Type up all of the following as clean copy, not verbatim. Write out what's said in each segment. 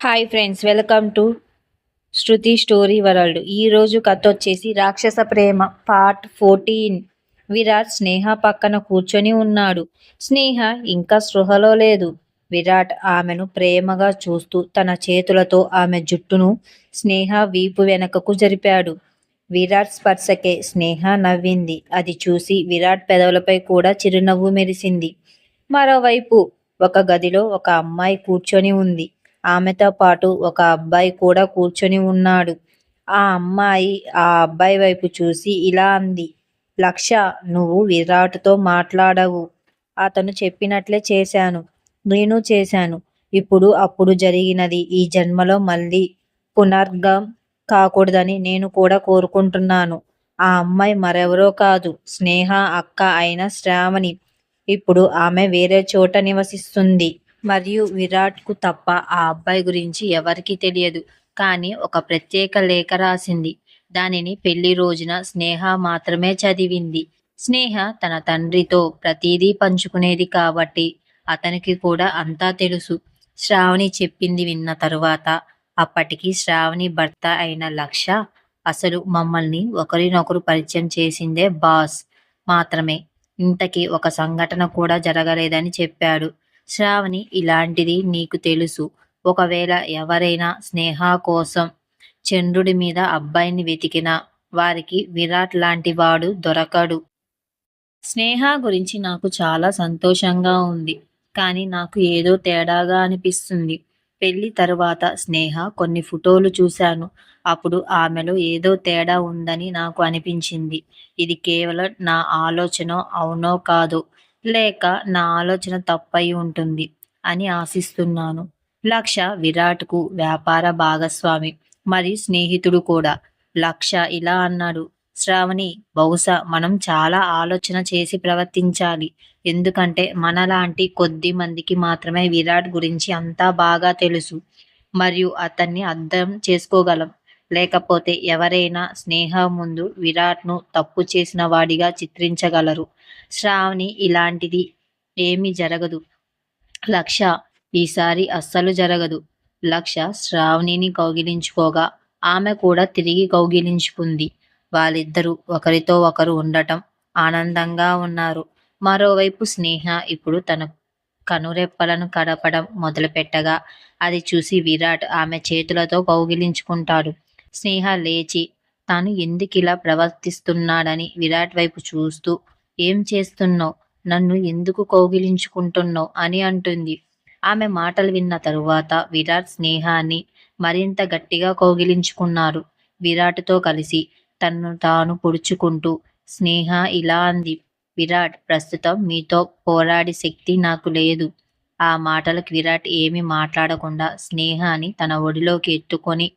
Hi friends, welcome to Shruti story world. ఈరోజు కథ వచ్చేసి రాక్షస ప్రేమ పార్ట్ 14. విరాట్ స్నేహ పక్కన కూర్చొని ఉన్నాడు. స్నేహ ఇంకా స్పృహలో లేదు. విరాట్ ఆమెను ప్రేమగా చూస్తూ తన చేతులతో ఆమె జుట్టును స్నేహ వీపు వెనకకు జరిపాడు. విరాట్ స్పర్శకే స్నేహ నవ్వింది. అది చూసి విరాట్ పెదవులపై కూడా చిరునవ్వు మెరిసింది. మరోవైపు ఒక గదిలో ఒక అమ్మాయి కూర్చొని ఉంది. ఆమెతో పాటు ఒక అబ్బాయి కూడా కూర్చొని ఉన్నాడు. ఆ అమ్మాయి ఆ అబ్బాయి వైపు చూసి ఇలా అంది, లక్ష, నువ్వు విరాట్తో మాట్లాడవు. అతను చెప్పినట్లే చేశాను. నేను చేశాను. ఇప్పుడు అప్పుడు జరిగినది ఈ జన్మలో మళ్ళీ పునర్గం కాకూడదని నేను కూడా కోరుకుంటున్నాను. ఆ అమ్మాయి మరెవరో కాదు, స్నేహ అక్క అయిన శ్రావణి. ఇప్పుడు ఆమె వేరే చోట నివసిస్తుంది. మరియు విరాట్కు తప్ప ఆ అబ్బాయి గురించి ఎవరికీ తెలియదు. కానీ ఒక ప్రత్యేక లేఖ రాసింది. దానిని పెళ్లి రోజున స్నేహ మాత్రమే చదివింది. స్నేహ తన తండ్రితో ప్రతిదీ పంచుకునేది కాబట్టి అతనికి కూడా అంతా తెలుసు. శ్రావణి చెప్పింది విన్న తరువాత అప్పటికి శ్రావణి భర్త అయిన లక్ష అసలు మమ్మల్ని ఒకరినొకరు పరిచయం చేసిందే బాస్ మాత్రమే. ఇంతకీ ఒక సంఘటన కూడా జరగలేదని చెప్పాడు. శ్రావణి, ఇలాంటిది నీకు తెలుసు. ఒకవేళ ఎవరైనా స్నేహ కోసం చంద్రుడి మీద అబ్బాయిని వెతికినా వారికి విరాట్ లాంటి వాడు దొరకడు. స్నేహ గురించి నాకు చాలా సంతోషంగా ఉంది. కానీ నాకు ఏదో తేడాగా అనిపిస్తుంది. పెళ్లి తరువాత స్నేహ కొన్ని ఫోటోలు చూశాను. అప్పుడు ఆమెలో ఏదో తేడా ఉందని నాకు అనిపించింది. ఇది కేవలం నా ఆలోచనో అవునో కాదో, లేక నా ఆలోచన తప్పయి ఉంటుంది అని ఆశిస్తున్నాను. లక్ష విరాట్కు వ్యాపార భాగస్వామి మరియు స్నేహితుడు కూడా. లక్ష ఇలా అన్నాడు, శ్రావణి, బహుశా మనం చాలా ఆలోచన చేసి ప్రవర్తించాలి. ఎందుకంటే మనలాంటి కొద్ది మందికి మాత్రమే విరాట్ గురించి అంతా బాగా తెలుసు మరియు అతన్ని అర్థం చేసుకోగలం. లేకపోతే ఎవరైనా స్నేహ ముందు విరాట్ను తప్పు చేసిన వాడిగా చిత్రించగలరు. శ్రావణి, ఇలాంటిది ఏమీ జరగదు లక్ష. ఈసారి అస్సలు జరగదు. లక్ష శ్రావణిని కౌగిలించుకోగా ఆమె కూడా తిరిగి కౌగిలించుకుంది. వాళ్ళిద్దరూ ఒకరితో ఒకరు ఉండటం ఆనందంగా ఉన్నారు. మరోవైపు స్నేహ ఇప్పుడు తన కనురెప్పలను కదపడం మొదలుపెట్టగా అది చూసి విరాట్ ఆమె చేతులతో కౌగిలించుకుంటాడు. స్నేహ లేచి తాను ఎందుకిలా ప్రవర్తిస్తున్నాడని విరాట్ వైపు చూస్తూ, ఏం చేస్తున్నావు, నన్ను ఎందుకు కౌగిలించుకుంటున్నావు అని అంటుంది. ఆమె మాటలు విన్న తరువాత విరాట్ స్నేహాన్ని మరింత గట్టిగా కౌగిలించుకున్నారు. విరాట్తో కలిసి తన్ను తాను పొడుచుకుంటూ స్నేహ ఇలా అంది, విరాట్, ప్రస్తుతం మీతో పోరాడే శక్తి నాకు లేదు. ఆ మాటలకు విరాట్ ఏమీ మాట్లాడకుండా స్నేహాని తన ఒడిలోకి ఎత్తుకొని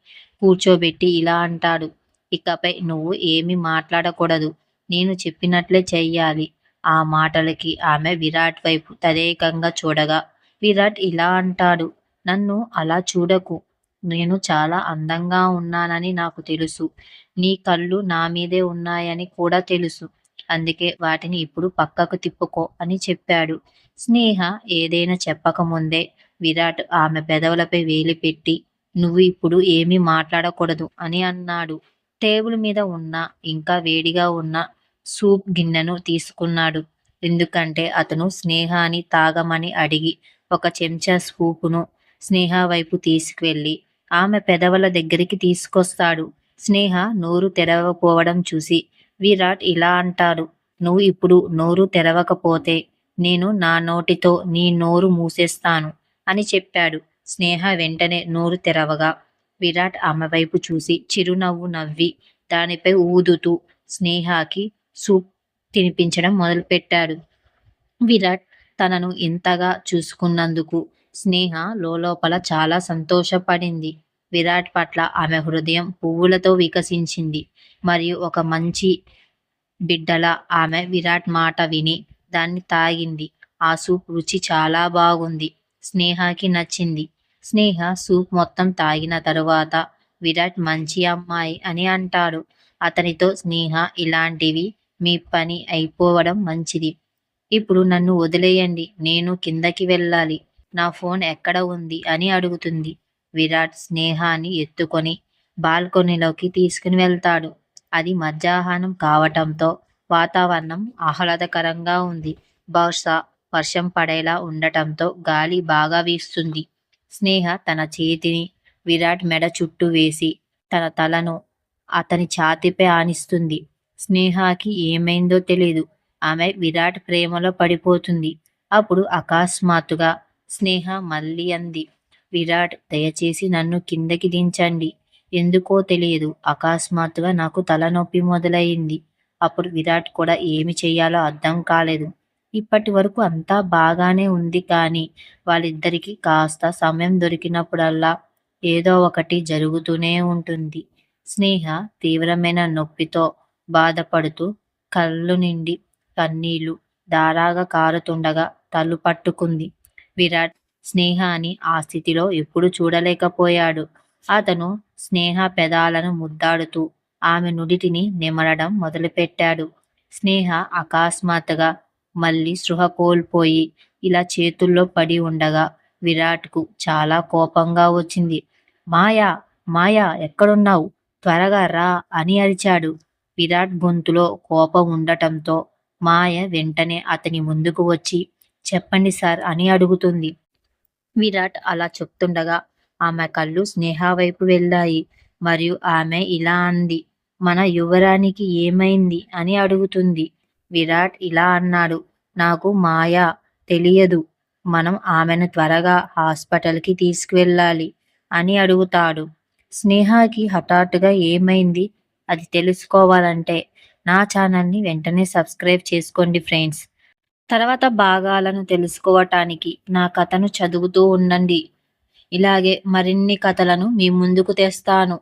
కూర్చోబెట్టి ఇలా అంటాడు, ఇకపై నువ్వు ఏమీ మాట్లాడకూడదు. నేను చెప్పినట్లే చెయ్యాలి. ఆ మాటలకి ఆమె విరాట్ వైపు తదేకంగా చూడగా విరాట్ ఇలా అంటాడు, నన్ను అలా చూడకు. నేను చాలా అందంగా ఉన్నానని నాకు తెలుసు. నీ కళ్ళు నా మీదే ఉన్నాయని కూడా తెలుసు. అందుకే వాటిని ఇప్పుడు పక్కకు తిప్పుకో అని చెప్పాడు. స్నేహ ఏదైనా చెప్పకముందే విరాట్ ఆమె పెదవులపై వేలి పెట్టి, నువ్వు ఇప్పుడు ఏమీ మాట్లాడకూడదు అని అన్నాడు. టేబుల్ మీద ఉన్న ఇంకా వేడిగా ఉన్న సూప్ గిన్నెను తీసుకున్నాడు. ఎందుకంటే అతను స్నేహాని తాగమని అడిగి ఒక చెంచా సూపును స్నేహ వైపు తీసుకువెళ్ళి ఆమె పెదవుల దగ్గరికి తీసుకొస్తాడు. స్నేహ నోరు తెరవకపోవడం చూసి విరాట్ ఇలా అంటాడు, నువ్వు ఇప్పుడు నోరు తెరవకపోతే నేను నా నోటితో నీ నోరు మూసేస్తాను అని చెప్పాడు. స్నేహ వెంటనే నోరు తెరవగా విరాట్ ఆమె వైపు చూసి చిరునవ్వు నవ్వి దానిపై ఊదుతూ స్నేహకి సూప్ తినిపించడం మొదలుపెట్టాడు. విరాట్ తనను ఇంతగా చూసుకున్నందుకు స్నేహ లోలోపల చాలా సంతోషపడింది. విరాట్ పట్ల ఆమె హృదయం పువ్వులతో వికసించింది. మరియు ఒక మంచి బిడ్డలా ఆమె విరాట్ మాట విని దాన్ని తాగింది. ఆ సూప్ రుచి చాలా బాగుంది. స్నేహకి నచ్చింది. స్నేహ సూప్ మొత్తం తాగిన తరువాత విరాట్ మంచి అమ్మాయి అని అంటాడు. అతనితో స్నేహ, ఇలాంటివి మీ పని అయిపోవడం మంచిది. ఇప్పుడు నన్ను వదిలేయండి, నేను కిందకి వెళ్ళాలి. నా ఫోన్ ఎక్కడ ఉంది అని అడుగుతుంది. విరాట్ స్నేహాన్ని ఎత్తుకొని బాల్కనీలోకి తీసుకుని వెళ్తాడు. అది మధ్యాహ్నం కావటంతో వాతావరణం ఆహ్లాదకరంగా ఉంది. బహుశా వర్షం పడేలా ఉండటంతో గాలి బాగా వీస్తుంది. స్నేహ తన చేతిని విరాట్ మెడ చుట్టూ వేసి తన తలను అతని ఛాతీపై ఆనిస్తుంది. స్నేహకి ఏమైందో తెలీదు. ఆమె విరాట్ ప్రేమలో పడిపోతుంది. అప్పుడు అకస్మాత్తుగా స్నేహ మళ్ళీ అంది, విరాట్, దయచేసి నన్ను కిందకి దించండి. ఎందుకో తెలియదు, అకస్మాత్తుగా నాకు తలనొప్పి మొదలయింది. అప్పుడు విరాట్ కూడా ఏమి చెయ్యాలో అర్థం కాలేదు. ఇప్పటి వరకు అంతా బాగానే ఉంది, కానీ వాళ్ళిద్దరికీ కాస్త సమయం దొరికినప్పుడల్లా ఏదో ఒకటి జరుగుతూనే ఉంటుంది. స్నేహ తీవ్రమైన నొప్పితో బాధపడుతూ కళ్ళు నిండి కన్నీళ్లు ధారాగా కారుతుండగా తల్లు పట్టుకుంది. విరాట్ స్నేహాని ఆ స్థితిలో ఎప్పుడూ చూడలేకపోయాడు. అతను స్నేహ పెదాలను ముద్దాడుతూ ఆమె నుడిటిని నిమరడం మొదలుపెట్టాడు. స్నేహ అకస్మాత్తుగా మళ్ళీ స్పృహ కోల్పోయి ఇలా చేతుల్లో పడి ఉండగా విరాట్కు చాలా కోపంగా వచ్చింది. మాయా, మాయా, ఎక్కడున్నావు? త్వరగా రా అని అరిచాడు. విరాట్ గొంతులో కోపం ఉండటంతో మాయ వెంటనే అతని ముందుకు వచ్చి, చెప్పండి సార్ అని అడుగుతుంది. విరాట్ అలా చెప్తుండగా ఆమె కళ్ళు స్నేహ వైపు వెళ్ళాయి. మరియు ఆమె ఇలా అంది, మన యువరానికి ఏమైంది అని అడుగుతుంది. విరాట్ ఇలా అన్నాడు, నాకు మాయా తెలియదు, మనం ఆమెను త్వరగా హాస్పిటల్కి తీసుకువెళ్ళాలి అని అడుగుతాడు. స్నేహకి హఠాత్తుగా ఏమైంది అది తెలుసుకోవాలంటే నా ఛానల్ని వెంటనే సబ్స్క్రైబ్ చేసుకోండి ఫ్రెండ్స్. తర్వాత భాగాలను తెలుసుకోవటానికి నా కథను చదువుతూ ఉండండి. ఇలాగే మరిన్ని కథలను మీ ముందుకు తెస్తాను.